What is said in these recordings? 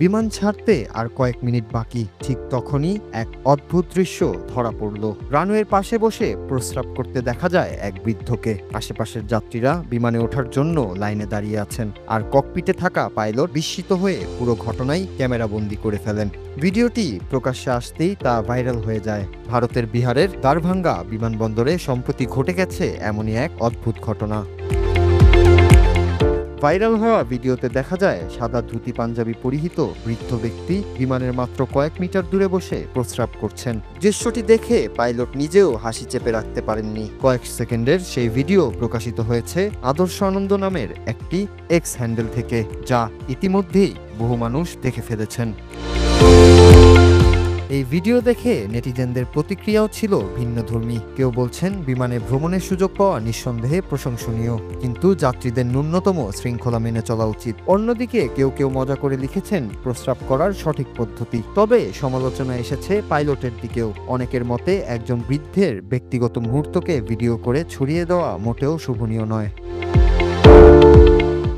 বিমান ছাড়তে আর কয়েক মিনিট বাকি, ঠিক তখনই এক অদ্ভুত দৃশ্য ধরা পড়ল। রানওয়ের পাশে বসে প্রস্রাব করতে দেখা যায় এক বৃদ্ধকে। আশেপাশের যাত্রীরা বিমানে ওঠার জন্য লাইনে দাঁড়িয়ে আছেন, আর ককপিটে থাকা পাইলট বিস্মিত হয়ে পুরো ঘটনাই ক্যামেরাবন্দি করে ফেলেন। ভিডিওটি প্রকাশ্যে আসতেই তা ভাইরাল হয়ে যায়। ভারতের বিহারের দারভাঙ্গা বিমানবন্দরে সম্প্রতি ঘটে গেছে এমনই এক অদ্ভুত ঘটনা। ভাইরাল হওয়া ভিডিওতে দেখা যায় সাদা ধুতি পাঞ্জাবি পরিহিত বৃদ্ধ ব্যক্তি বিমানের মাত্র কয়েক মিটার দূরে বসে প্রস্রাব করছেন। দৃশ্যটি দেখে পাইলট নিজেও হাসি চেপে রাখতে পারেননি। কয়েক সেকেন্ডের সেই ভিডিও প্রকাশিত হয়েছে আদর্শ আনন্দ নামের একটি এক্স হ্যান্ডেল থেকে, যা ইতিমধ্যেই বহু মানুষ দেখে ফেলেছেন। এই ভিডিও দেখে নেটিজেনদের প্রতিক্রিয়াও ছিল ভিন্নধর্মী। কেউ বলছেন বিমানে ভ্রমণের সুযোগ পাওয়া নিঃসন্দেহে প্রশংসনীয়, কিন্তু যাত্রীদের ন্যূনতম শৃঙ্খলা মেনে চলা উচিত। অন্যদিকে কেউ কেউ মজা করে লিখেছেন প্রস্রাব করার সঠিক পদ্ধতি। তবে সমালোচনা এসেছে পাইলটের দিকেও। অনেকের মতে একজন বৃদ্ধের ব্যক্তিগত মুহূর্তকে ভিডিও করে ছড়িয়ে দেওয়া মোটেও শুভনীয় নয়।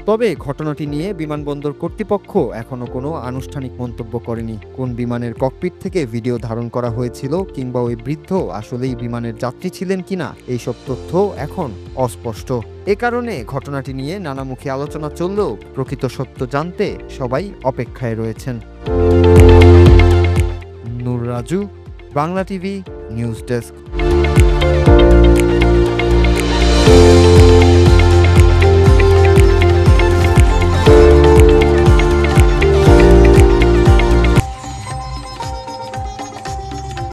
তবে ঘটনাটি নিয়ে বিমানবন্দর কর্তৃপক্ষ এখনো কোনো আনুষ্ঠানিক মন্তব্য করেনি। কোন বিমানের ককপিট থেকে ভিডিও ধারণ করা হয়েছিল কিংবা ওই বৃদ্ধ আসলেই বিমানের যাত্রী ছিলেন কিনা, এইসব তথ্য এখন অস্পষ্ট। এ কারণে ঘটনাটি নিয়ে নানামুখী আলোচনা চললেও প্রকৃত সত্য জানতে সবাই অপেক্ষায় রয়েছেন। Noor Raju, Bangla TV news desk.